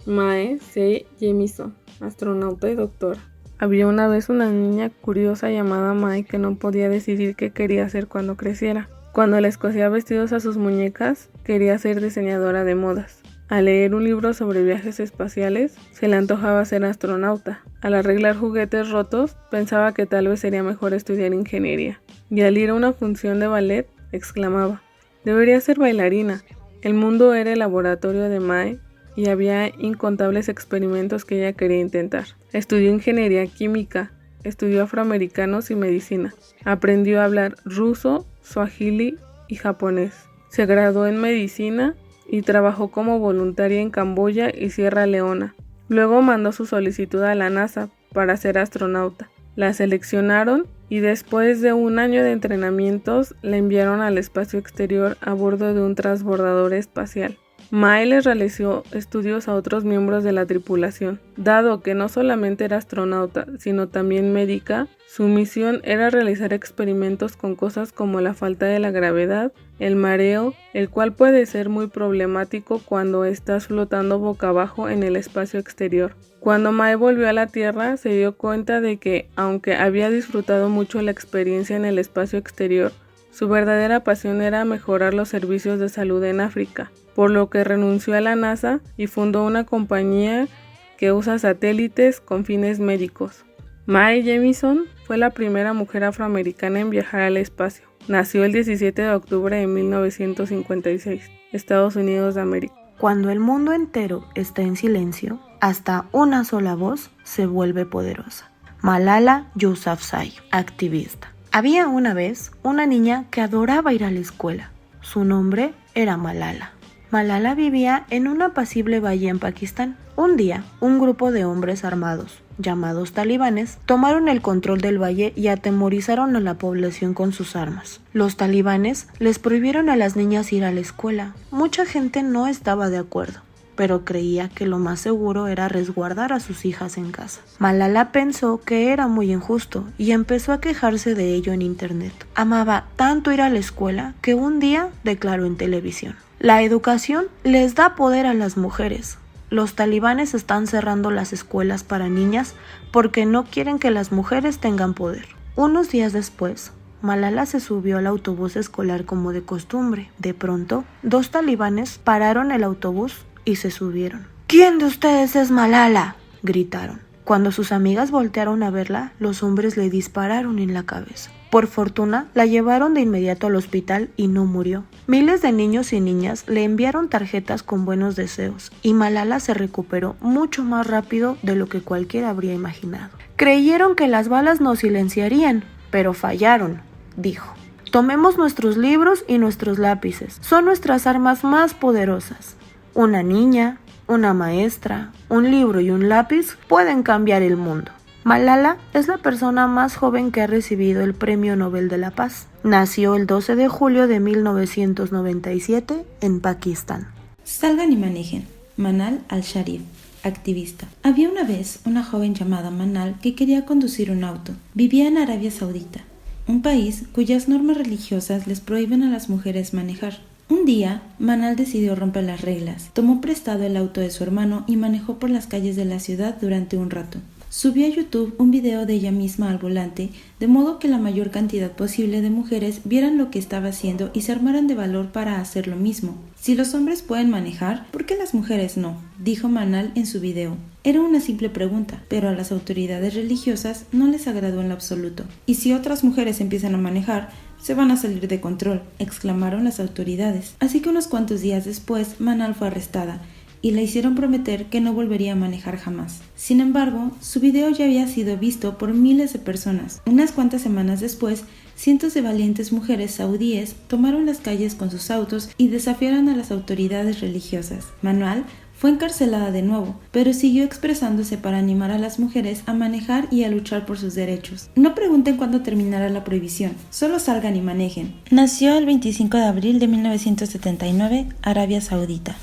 Mae C. Jemison, astronauta y doctora. Había una vez una niña curiosa llamada Mae que no podía decidir qué quería hacer cuando creciera. Cuando les cosía vestidos a sus muñecas, quería ser diseñadora de modas. Al leer un libro sobre viajes espaciales, se le antojaba ser astronauta. Al arreglar juguetes rotos, pensaba que tal vez sería mejor estudiar ingeniería. Y al ir a una función de ballet, exclamaba: «Debería ser bailarina». El mundo era el laboratorio de Mae y había incontables experimentos que ella quería intentar. Estudió ingeniería química, estudió afroamericanos y medicina. Aprendió a hablar ruso, suajili y japonés. Se graduó en medicina y trabajó como voluntaria en Camboya y Sierra Leona. Luego mandó su solicitud a la NASA para ser astronauta. La seleccionaron y después de un año de entrenamientos la enviaron al espacio exterior a bordo de un transbordador espacial. Mae les realizó estudios a otros miembros de la tripulación. Dado que no solamente era astronauta, sino también médica, su misión era realizar experimentos con cosas como la falta de la gravedad, el mareo, el cual puede ser muy problemático cuando estás flotando boca abajo en el espacio exterior. Cuando Mae volvió a la Tierra, se dio cuenta de que, aunque había disfrutado mucho la experiencia en el espacio exterior, su verdadera pasión era mejorar los servicios de salud en África, por lo que renunció a la NASA y fundó una compañía que usa satélites con fines médicos. Mae Jemison fue la primera mujer afroamericana en viajar al espacio. Nació el 17 de octubre de 1956, Estados Unidos de América. Cuando el mundo entero está en silencio, hasta una sola voz se vuelve poderosa. Malala Yousafzai, activista. Había una vez una niña que adoraba ir a la escuela. Su nombre era Malala. Malala vivía en un apacible valle en Pakistán. Un día, un grupo de hombres armados, llamados talibanes, tomaron el control del valle y atemorizaron a la población con sus armas. Los talibanes les prohibieron a las niñas ir a la escuela. Mucha gente no estaba de acuerdo, pero creía que lo más seguro era resguardar a sus hijas en casa. Malala pensó que era muy injusto y empezó a quejarse de ello en internet. Amaba tanto ir a la escuela que un día declaró en televisión: «La educación les da poder a las mujeres. Los talibanes están cerrando las escuelas para niñas porque no quieren que las mujeres tengan poder». Unos días después, Malala se subió al autobús escolar como de costumbre. De pronto, dos talibanes pararon el autobús y se subieron. «¿Quién de ustedes es Malala?», gritaron. Cuando sus amigas voltearon a verla, los hombres le dispararon en la cabeza. Por fortuna, la llevaron de inmediato al hospital y no murió. Miles de niños y niñas le enviaron tarjetas con buenos deseos y Malala se recuperó mucho más rápido de lo que cualquiera habría imaginado. «Creyeron que las balas nos silenciarían, pero fallaron», dijo. «Tomemos nuestros libros y nuestros lápices. Son nuestras armas más poderosas. Una niña, una maestra, un libro y un lápiz pueden cambiar el mundo». Malala es la persona más joven que ha recibido el Premio Nobel de la Paz. Nació el 12 de julio de 1997 en Pakistán. Salgan y manejen. Manal al-Sharif, activista. Había una vez una joven llamada Manal que quería conducir un auto. Vivía en Arabia Saudita, un país cuyas normas religiosas les prohíben a las mujeres manejar. Un día, Manal decidió romper las reglas, tomó prestado el auto de su hermano y manejó por las calles de la ciudad durante un rato. Subió a YouTube un video de ella misma al volante, de modo que la mayor cantidad posible de mujeres vieran lo que estaba haciendo y se armaran de valor para hacer lo mismo. «Si los hombres pueden manejar, ¿por qué las mujeres no?», dijo Manal en su video. Era una simple pregunta, pero a las autoridades religiosas no les agradó en lo absoluto. «¿Y si otras mujeres empiezan a manejar, se van a salir de control?», exclamaron las autoridades. Así que unos cuantos días después, Manal fue arrestada y le hicieron prometer que no volvería a manejar jamás. Sin embargo, su video ya había sido visto por miles de personas. Unas cuantas semanas después, cientos de valientes mujeres saudíes tomaron las calles con sus autos y desafiaron a las autoridades religiosas. Manal fue encarcelada de nuevo, pero siguió expresándose para animar a las mujeres a manejar y a luchar por sus derechos. No pregunten cuándo terminará la prohibición, solo salgan y manejen. Nació el 25 de abril de 1979, Arabia Saudita.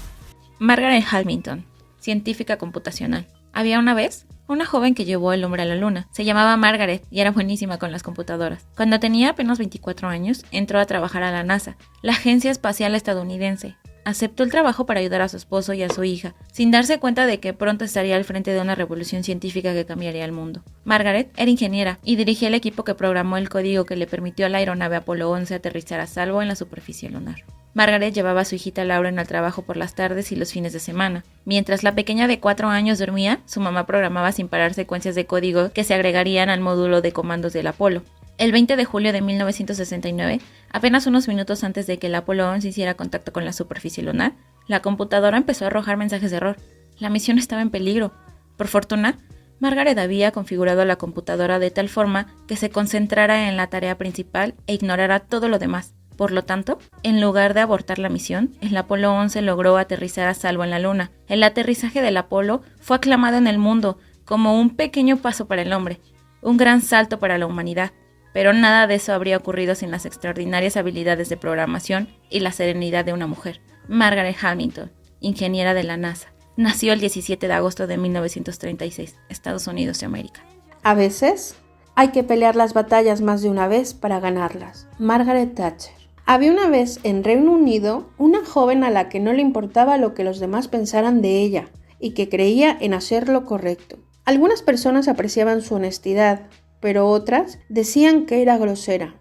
Margaret Hamilton, científica computacional. Había una vez una joven que llevó el hombre a la luna. Se llamaba Margaret y era buenísima con las computadoras. Cuando tenía apenas 24 años, entró a trabajar a la NASA, la agencia espacial estadounidense. aceptó el trabajo para ayudar a su esposo y a su hija, sin darse cuenta de que pronto estaría al frente de una revolución científica que cambiaría el mundo. Margaret era ingeniera y dirigía el equipo que programó el código que le permitió a la aeronave Apolo 11 aterrizar a salvo en la superficie lunar. Margaret llevaba a su hijita Lauren al trabajo por las tardes y los fines de semana. Mientras la pequeña de 4 años dormía, su mamá programaba sin parar secuencias de código que se agregarían al módulo de comandos del Apolo. El 20 de julio de 1969, apenas unos minutos antes de que el Apolo 11 hiciera contacto con la superficie lunar, la computadora empezó a arrojar mensajes de error. La misión estaba en peligro. Por fortuna, Margaret había configurado la computadora de tal forma que se concentrara en la tarea principal e ignorara todo lo demás. Por lo tanto, en lugar de abortar la misión, el Apolo 11 logró aterrizar a salvo en la Luna. El aterrizaje del Apolo fue aclamado en el mundo como un pequeño paso para el hombre, un gran salto para la humanidad. Pero nada de eso habría ocurrido sin las extraordinarias habilidades de programación y la serenidad de una mujer. Margaret Hamilton, ingeniera de la NASA, nació el 17 de agosto de 1936, Estados Unidos de América. A veces hay que pelear las batallas más de una vez para ganarlas. Margaret Thatcher. Había una vez en Reino Unido una joven a la que no le importaba lo que los demás pensaran de ella y que creía en hacer lo correcto. Algunas personas apreciaban su honestidad, pero otras decían que era grosera.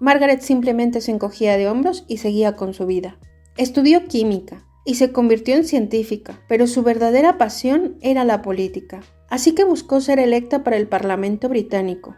Margaret simplemente se encogía de hombros y seguía con su vida. Estudió química y se convirtió en científica, pero su verdadera pasión era la política. Así que buscó ser electa para el Parlamento británico.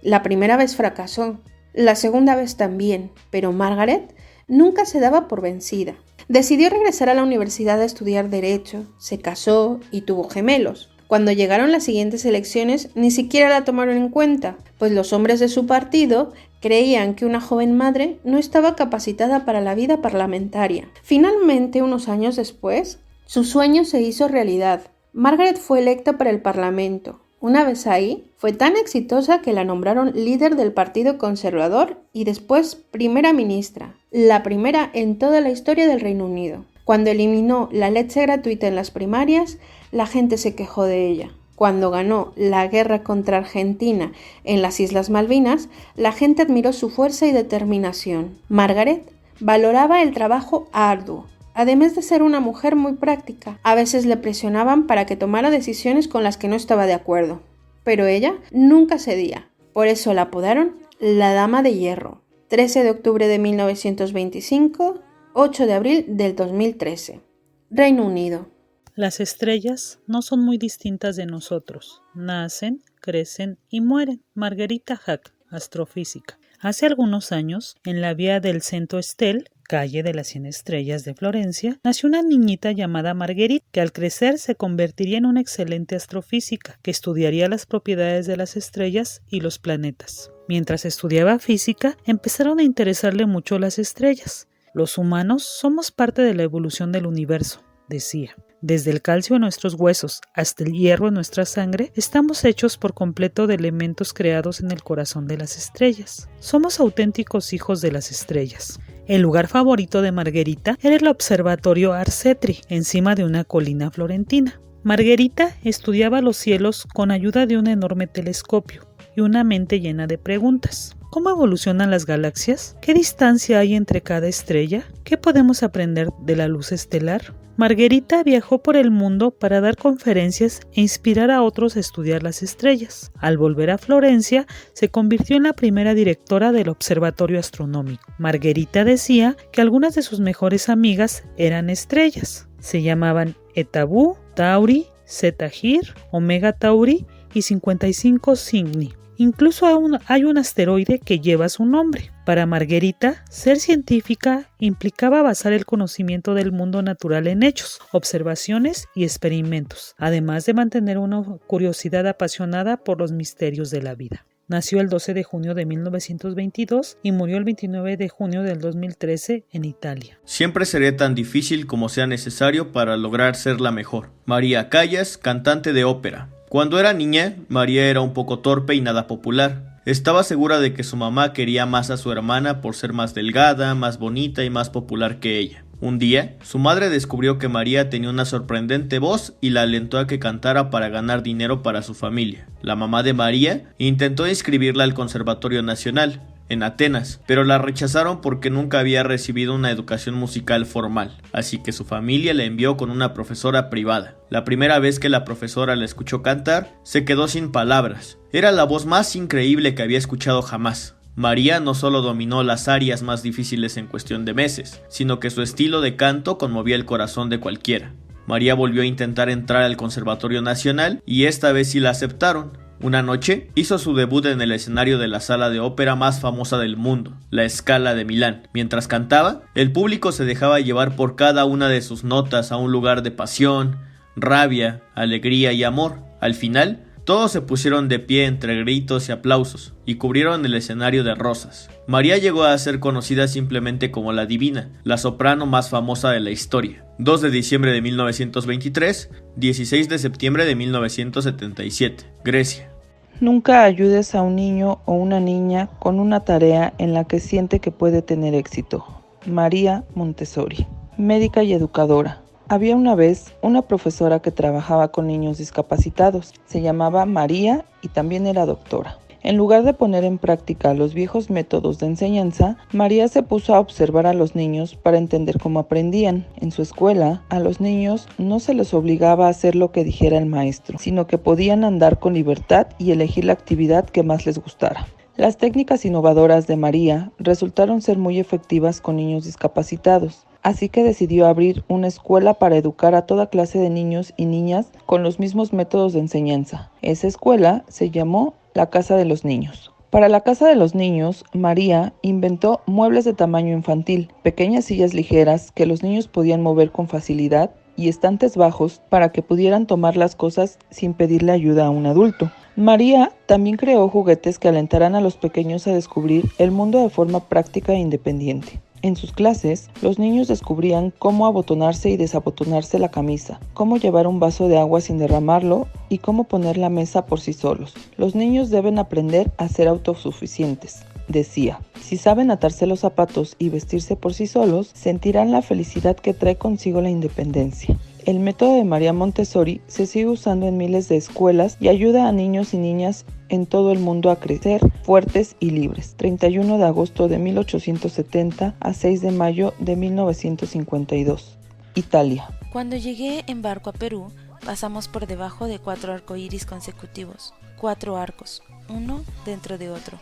La primera vez fracasó, la segunda vez también, pero Margaret nunca se daba por vencida. Decidió regresar a la universidad a estudiar Derecho, se casó y tuvo gemelos. Cuando llegaron las siguientes elecciones, ni siquiera la tomaron en cuenta, pues los hombres de su partido creían que una joven madre no estaba capacitada para la vida parlamentaria. Finalmente, unos años después, su sueño se hizo realidad. Margaret fue electa para el Parlamento. Una vez ahí, fue tan exitosa que la nombraron líder del Partido Conservador y después primera ministra, la primera en toda la historia del Reino Unido. Cuando eliminó la leche gratuita en las primarias, la gente se quejó de ella. Cuando ganó la guerra contra Argentina en las Islas Malvinas, la gente admiró su fuerza y determinación. Margaret valoraba el trabajo arduo, además de ser una mujer muy práctica. A veces le presionaban para que tomara decisiones con las que no estaba de acuerdo, pero ella nunca cedía. Por eso la apodaron la Dama de Hierro. 13 de octubre de 1925, 8 de abril del 2013. Reino Unido. Las estrellas no son muy distintas de nosotros. Nacen, crecen y mueren. Margherita Hack, astrofísica. Hace algunos años, en la vía del Centro Estel, calle de las 100 estrellas de Florencia, nació una niñita llamada Marguerite, que al crecer se convertiría en una excelente astrofísica, que estudiaría las propiedades de las estrellas y los planetas. Mientras estudiaba física, empezaron a interesarle mucho las estrellas. Los humanos somos parte de la evolución del universo, decía. Desde el calcio en nuestros huesos hasta el hierro en nuestra sangre, estamos hechos por completo de elementos creados en el corazón de las estrellas. Somos auténticos hijos de las estrellas. El lugar favorito de Margherita era el observatorio Arcetri, encima de una colina florentina. Margherita estudiaba los cielos con ayuda de un enorme telescopio y una mente llena de preguntas. ¿Cómo evolucionan las galaxias? ¿Qué distancia hay entre cada estrella? ¿Qué podemos aprender de la luz estelar? Margherita viajó por el mundo para dar conferencias e inspirar a otros a estudiar las estrellas. Al volver a Florencia, se convirtió en la primera directora del Observatorio Astronómico. Margherita decía que algunas de sus mejores amigas eran estrellas. Se llamaban Eta Bu, Tauri, Zeta Gir, Omega Tauri y 55 Cygni. Incluso hay un asteroide que lleva su nombre. Para Margherita, ser científica implicaba basar el conocimiento del mundo natural en hechos, observaciones y experimentos, además de mantener una curiosidad apasionada por los misterios de la vida. Nació el 12 de junio de 1922 y murió el 29 de junio del 2013 en Italia. Siempre seré tan difícil como sea necesario para lograr ser la mejor. María Callas, cantante de ópera. Cuando era niña, María era un poco torpe y nada popular. Estaba segura de que su mamá quería más a su hermana por ser más delgada, más bonita y más popular que ella. Un día, su madre descubrió que María tenía una sorprendente voz y la alentó a que cantara para ganar dinero para su familia. La mamá de María intentó inscribirla al Conservatorio Nacional. en Atenas, pero la rechazaron porque nunca había recibido una educación musical formal, así que su familia la envió con una profesora privada. La primera vez que la profesora la escuchó cantar, se quedó sin palabras. Era la voz más increíble que había escuchado jamás. María no solo dominó las arias más difíciles en cuestión de meses, sino que su estilo de canto conmovía el corazón de cualquiera. María volvió a intentar entrar al Conservatorio Nacional y esta vez sí la aceptaron. Una noche hizo su debut en el escenario de la sala de ópera más famosa del mundo, la Scala de Milán. Mientras cantaba, el público se dejaba llevar por cada una de sus notas a un lugar de pasión, rabia, alegría y amor. Al final, todos se pusieron de pie entre gritos y aplausos y cubrieron el escenario de rosas. María llegó a ser conocida simplemente como la Divina, la soprano más famosa de la historia. 2 de diciembre de 1923, 16 de septiembre de 1977, Grecia. Nunca ayudes a un niño o una niña con una tarea en la que siente que puede tener éxito. María Montessori, médica y educadora. Había una vez una profesora que trabajaba con niños discapacitados. Se llamaba María y también era doctora. En lugar de poner en práctica los viejos métodos de enseñanza, María se puso a observar a los niños para entender cómo aprendían. En su escuela, a los niños no se les obligaba a hacer lo que dijera el maestro, sino que podían andar con libertad y elegir la actividad que más les gustara. Las técnicas innovadoras de María resultaron ser muy efectivas con niños discapacitados. Así que decidió abrir una escuela para educar a toda clase de niños y niñas con los mismos métodos de enseñanza. Esa escuela se llamó la Casa de los Niños. Para la Casa de los Niños, María inventó muebles de tamaño infantil, pequeñas sillas ligeras que los niños podían mover con facilidad y estantes bajos para que pudieran tomar las cosas sin pedirle ayuda a un adulto. María también creó juguetes que alentaran a los pequeños a descubrir el mundo de forma práctica e independiente. En sus clases, los niños descubrían cómo abotonarse y desabotonarse la camisa, cómo llevar un vaso de agua sin derramarlo y cómo poner la mesa por sí solos. Los niños deben aprender a ser autosuficientes, decía. Si saben atarse los zapatos y vestirse por sí solos, sentirán la felicidad que trae consigo la independencia. El método de María Montessori se sigue usando en miles de escuelas y ayuda a niños y niñas en todo el mundo a crecer fuertes y libres. 31 de agosto de 1870 a 6 de mayo de 1952. Italia. Cuando llegué en barco a Perú, pasamos por debajo de 4 arcoíris consecutivos. 4 arcos, uno dentro de otro.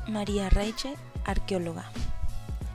María Reiche, arqueóloga.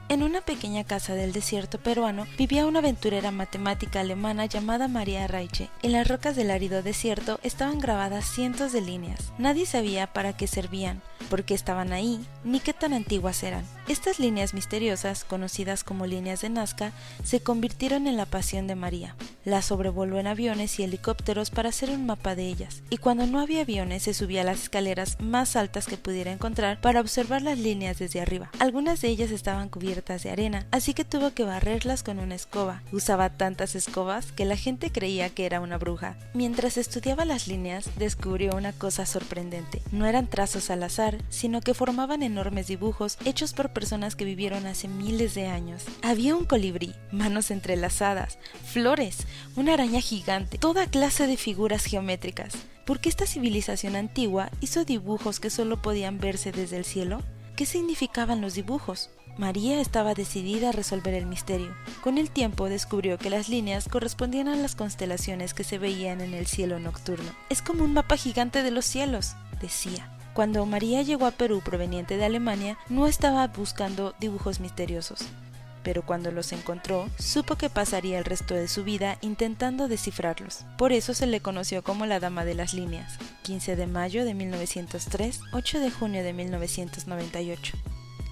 En una pequeña casa del desierto peruano vivía una aventurera matemática alemana llamada María Reiche. En las rocas del árido desierto estaban grabadas cientos de líneas. Nadie sabía para qué servían, por qué estaban ahí, ni qué tan antiguas eran. Estas líneas misteriosas, conocidas como líneas de Nazca, se convirtieron en la pasión de María. Las sobrevoló en aviones y helicópteros para hacer un mapa de ellas, y cuando no había aviones se subía a las escaleras más altas que pudiera encontrar para observar las líneas desde arriba. Algunas de ellas estaban cubiertas de arena, así que tuvo que barrerlas con una escoba. Usaba tantas escobas que la gente creía que era una bruja. Mientras estudiaba las líneas, descubrió una cosa sorprendente. No eran trazos al azar, sino que formaban enormes dibujos hechos por personas que vivieron hace miles de años. Había un colibrí, manos entrelazadas, flores, una araña gigante, toda clase de figuras geométricas. ¿Por qué esta civilización antigua hizo dibujos que solo podían verse desde el cielo? ¿Qué significaban los dibujos? María estaba decidida a resolver el misterio. Con el tiempo descubrió que las líneas correspondían a las constelaciones que se veían en el cielo nocturno. Es como un mapa gigante de los cielos, decía. Cuando María llegó a Perú proveniente de Alemania, no estaba buscando dibujos misteriosos. Pero cuando los encontró, supo que pasaría el resto de su vida intentando descifrarlos. Por eso se le conoció como la Dama de las Líneas. 15 de mayo de 1903, 8 de junio de 1998.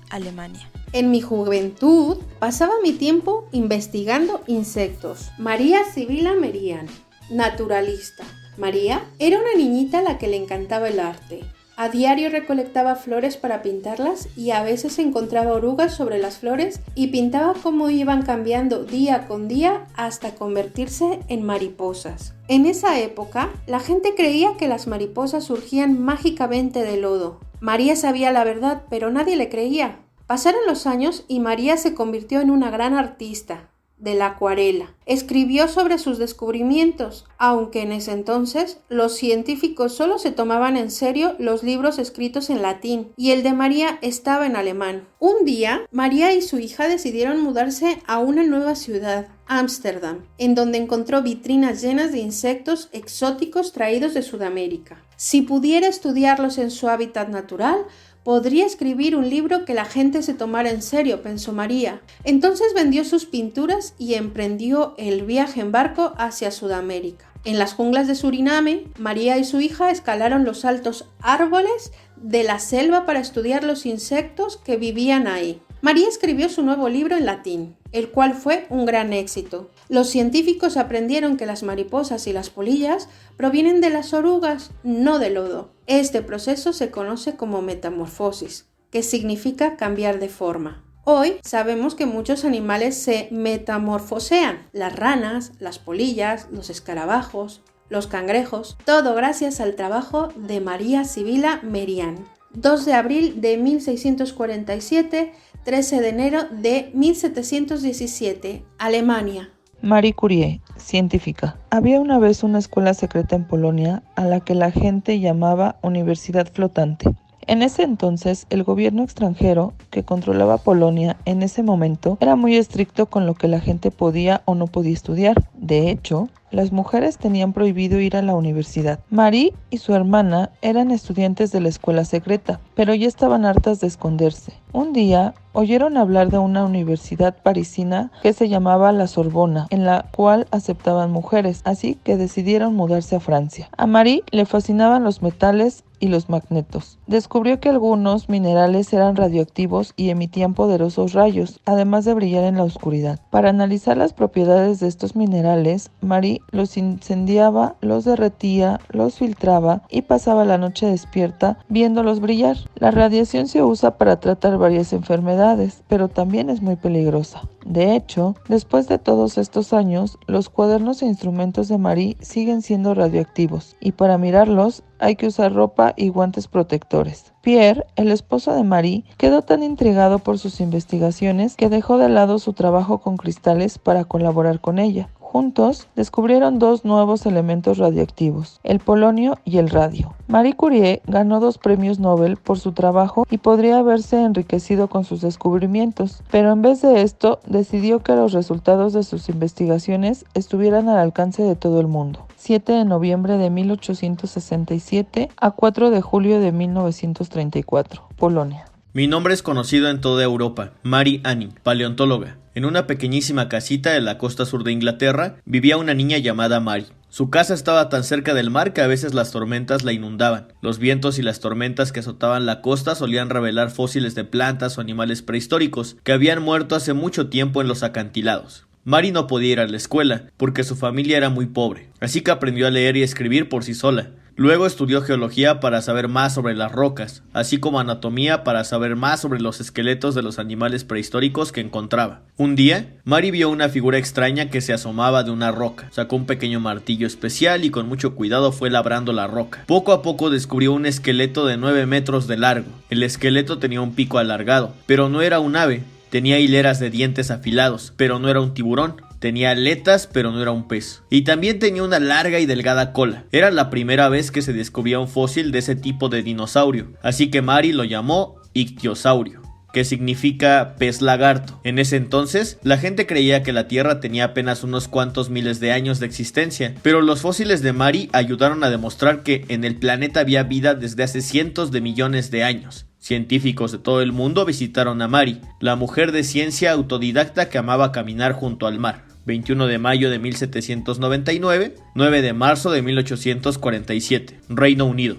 Alemania. En mi juventud pasaba mi tiempo investigando insectos. María Sibila Merian, naturalista. María era una niñita a la que le encantaba el arte. A diario recolectaba flores para pintarlas y a veces encontraba orugas sobre las flores y pintaba cómo iban cambiando día con día hasta convertirse en mariposas. En esa época, la gente creía que las mariposas surgían mágicamente del lodo. María sabía la verdad, pero nadie le creía. Pasaron los años y María se convirtió en una gran artista. de la acuarela. Escribió sobre sus descubrimientos, aunque en ese entonces los científicos solo se tomaban en serio los libros escritos en latín y el de María estaba en alemán. Un día, María y su hija decidieron mudarse a una nueva ciudad, Ámsterdam, en donde encontró vitrinas llenas de insectos exóticos traídos de Sudamérica. Si pudiera estudiarlos en su hábitat natural, podría escribir un libro que la gente se tomara en serio, pensó María. Entonces vendió sus pinturas y emprendió el viaje en barco hacia Sudamérica. En las junglas de Suriname, María y su hija escalaron los altos árboles de la selva para estudiar los insectos que vivían ahí. María escribió su nuevo libro en latín, el cual fue un gran éxito. Los científicos aprendieron que las mariposas y las polillas provienen de las orugas, no del lodo. Este proceso se conoce como metamorfosis, que significa cambiar de forma. Hoy sabemos que muchos animales se metamorfosean: las ranas, las polillas, los escarabajos, los cangrejos, todo gracias al trabajo de María Sibila Merian. 2 de abril de 1647, 13 de enero de 1717, Alemania. Marie Curie, científica. Había una vez una escuela secreta en Polonia a la que la gente llamaba Universidad Flotante. En ese entonces, el gobierno extranjero que controlaba Polonia en ese momento era muy estricto con lo que la gente podía o no podía estudiar. De hecho, las mujeres tenían prohibido ir a la universidad. Marie y su hermana eran estudiantes de la escuela secreta, pero ya estaban hartas de esconderse. Un día, oyeron hablar de una universidad parisina que se llamaba la Sorbona, en la cual aceptaban mujeres, así que decidieron mudarse a Francia. A Marie le fascinaban los metales y los magnetos. Descubrió que algunos minerales eran radioactivos y emitían poderosos rayos, además de brillar en la oscuridad. Para analizar las propiedades de estos minerales, Marie los incendiaba, los derretía, los filtraba y pasaba la noche despierta viéndolos brillar. La radiación se usa para tratar varias enfermedades, pero también es muy peligrosa. De hecho, después de todos estos años, los cuadernos e instrumentos de Marie siguen siendo radioactivos, y para mirarlos hay que usar ropa y guantes protectores. Pierre, el esposo de Marie, quedó tan intrigado por sus investigaciones que dejó de lado su trabajo con cristales para colaborar con ella. Juntos descubrieron 2 nuevos elementos radioactivos, el polonio y el radio. Marie Curie ganó 2 premios Nobel por su trabajo y podría haberse enriquecido con sus descubrimientos, pero en vez de esto decidió que los resultados de sus investigaciones estuvieran al alcance de todo el mundo. 7 de noviembre de 1867 a 4 de julio de 1934, Polonia. Mi nombre es conocido en toda Europa, Mary Anning, paleontóloga. En una pequeñísima casita de la costa sur de Inglaterra vivía una niña llamada Mary. Su casa estaba tan cerca del mar que a veces las tormentas la inundaban. Los vientos y las tormentas que azotaban la costa solían revelar fósiles de plantas o animales prehistóricos que habían muerto hace mucho tiempo en los acantilados. Mary no podía ir a la escuela porque su familia era muy pobre, así que aprendió a leer y escribir por sí sola. Luego estudió geología para saber más sobre las rocas, así como anatomía para saber más sobre los esqueletos de los animales prehistóricos que encontraba. Un día, Mary vio una figura extraña que se asomaba de una roca. Sacó un pequeño martillo especial y con mucho cuidado fue labrando la roca. Poco a poco descubrió un esqueleto de 9 metros de largo. El esqueleto tenía un pico alargado, pero no era un ave. Tenía hileras de dientes afilados, pero no era un tiburón. Tenía aletas, pero no era un pez. Y también tenía una larga y delgada cola. Era la primera vez que se descubría un fósil de ese tipo de dinosaurio, así que Mary lo llamó ictiosaurio, que significa pez lagarto. En ese entonces, la gente creía que la Tierra tenía apenas unos cuantos miles de años de existencia, pero los fósiles de Mary ayudaron a demostrar que en el planeta había vida desde hace cientos de millones de años. Científicos de todo el mundo visitaron a Mary, la mujer de ciencia autodidacta que amaba caminar junto al mar. 21 de mayo de 1799, 9 de marzo de 1847, Reino Unido.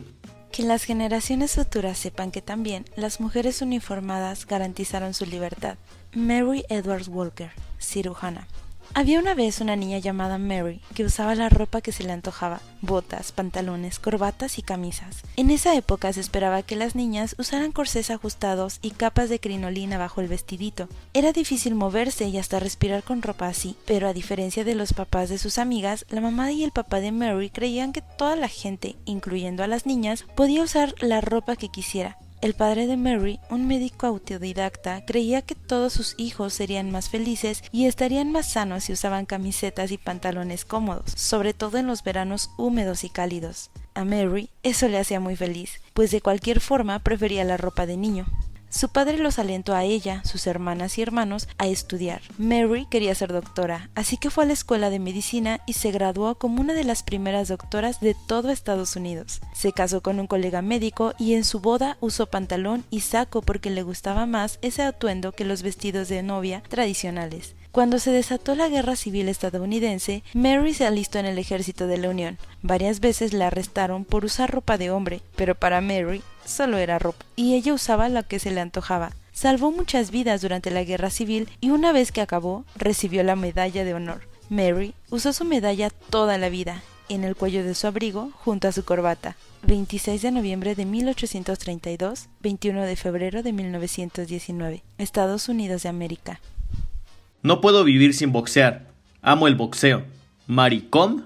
Que las generaciones futuras sepan que también las mujeres uniformadas garantizaron su libertad. Mary Edwards Walker, cirujana. Había una vez una niña llamada Mary que usaba la ropa que se le antojaba, botas, pantalones, corbatas y camisas. En esa época se esperaba que las niñas usaran corsés ajustados y capas de crinolina bajo el vestidito. Era difícil moverse y hasta respirar con ropa así, pero a diferencia de los papás de sus amigas, la mamá y el papá de Mary creían que toda la gente, incluyendo a las niñas, podía usar la ropa que quisiera. el padre de Mary, un médico autodidacta, creía que todos sus hijos serían más felices y estarían más sanos si usaban camisetas y pantalones cómodos, sobre todo en los veranos húmedos y cálidos. A Mary eso le hacía muy feliz, pues de cualquier forma prefería la ropa de niño. Su padre los alentó a ella, sus hermanas y hermanos, a estudiar. Mary quería ser doctora, así que fue a la escuela de medicina y se graduó como una de las primeras doctoras de todo Estados Unidos. Se casó con un colega médico y en su boda usó pantalón y saco porque le gustaba más ese atuendo que los vestidos de novia tradicionales. Cuando se desató la Guerra Civil estadounidense, Mary se alistó en el ejército de la Unión. Varias veces la arrestaron por usar ropa de hombre, pero para Mary solo era ropa, y ella usaba lo que se le antojaba. Salvó muchas vidas durante la Guerra Civil y una vez que acabó, recibió la Medalla de Honor. Mary usó su medalla toda la vida, en el cuello de su abrigo, junto a su corbata. 26 de noviembre de 1832, 21 de febrero de 1919, Estados Unidos de América. No puedo vivir sin boxear. Amo el boxeo. Mary Com,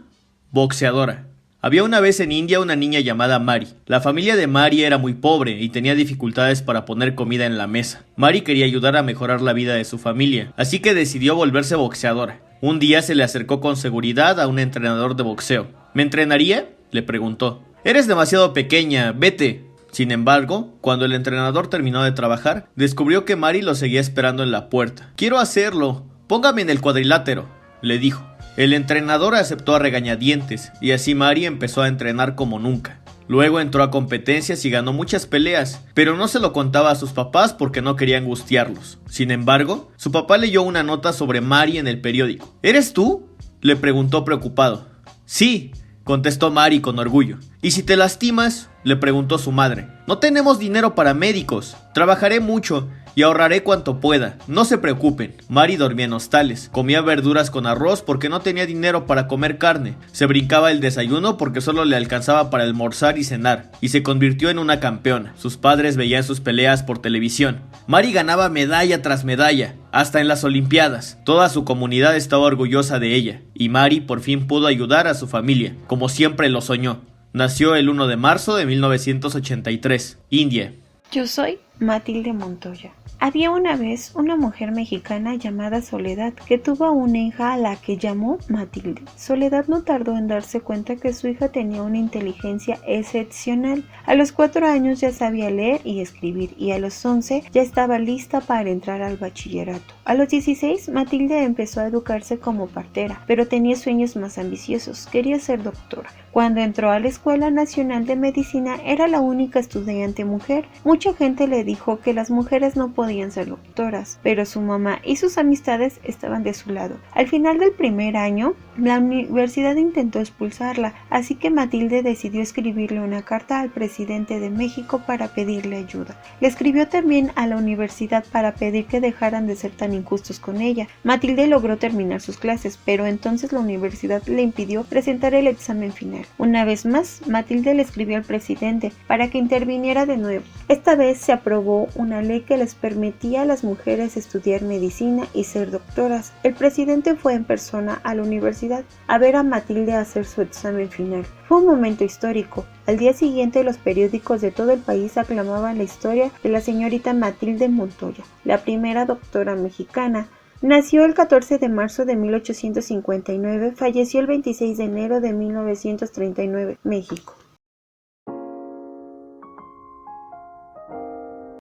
boxeadora. Había una vez en India una niña llamada Mary. La familia de Mary era muy pobre y tenía dificultades para poner comida en la mesa. Mary quería ayudar a mejorar la vida de su familia, así que decidió volverse boxeadora. Un día se le acercó con seguridad a un entrenador de boxeo. ¿Me entrenaría?, le preguntó. Eres demasiado pequeña, vete. Sin embargo, cuando el entrenador terminó de trabajar, descubrió que Mary lo seguía esperando en la puerta. Quiero hacerlo. Póngame en el cuadrilátero, le dijo. El entrenador aceptó a regañadientes y así Mary empezó a entrenar como nunca. Luego entró a competencias y ganó muchas peleas, pero no se lo contaba a sus papás porque no quería angustiarlos. Sin embargo, su papá leyó una nota sobre Mary en el periódico. ¿Eres tú?, le preguntó preocupado. Sí, contestó Mary con orgullo. ¿Y si te lastimas?, le preguntó su madre. No tenemos dinero para médicos. Trabajaré mucho y ahorraré cuanto pueda. No se preocupen. Mary dormía en hostales. Comía verduras con arroz porque no tenía dinero para comer carne. Se brincaba el desayuno porque solo le alcanzaba para almorzar y cenar. Y se convirtió en una campeona. Sus padres veían sus peleas por televisión. Mary ganaba medalla tras medalla, hasta en las Olimpiadas. Toda su comunidad estaba orgullosa de ella. Y Mary por fin pudo ayudar a su familia, como siempre lo soñó. Nació el 1 de marzo de 1983, India. Yo soy Matilde Montoya. Había una vez una mujer mexicana llamada Soledad que tuvo una hija a la que llamó Matilde. Soledad no tardó en darse cuenta que su hija tenía una inteligencia excepcional. A los 4 años ya sabía leer y escribir y a los 11 ya estaba lista para entrar al bachillerato. A los 16 Matilde empezó a educarse como partera, pero tenía sueños más ambiciosos. Quería ser doctora. Cuando entró a la Escuela Nacional de Medicina era la única estudiante mujer. Mucha gente le dijo que las mujeres no podían ser doctoras, pero su mamá y sus amistades estaban de su lado. Al final del primer año, la universidad intentó expulsarla, así que Matilde decidió escribirle una carta al presidente de México para pedirle ayuda. Le escribió también a la universidad para pedir que dejaran de ser tan injustos con ella. Matilde logró terminar sus clases, pero entonces la universidad le impidió presentar el examen final. Una vez más, Matilde le escribió al presidente para que interviniera de nuevo. Esta vez se aprobó una ley que les permitía a las mujeres estudiar medicina y ser doctoras. El presidente fue en persona a la universidad a ver a Matilde hacer su examen final. Fue un momento histórico. Al día siguiente los periódicos de todo el país aclamaban la historia de la señorita Matilde Montoya, la primera doctora mexicana. Nació el 14 de marzo de 1859, falleció el 26 de enero de 1939, México.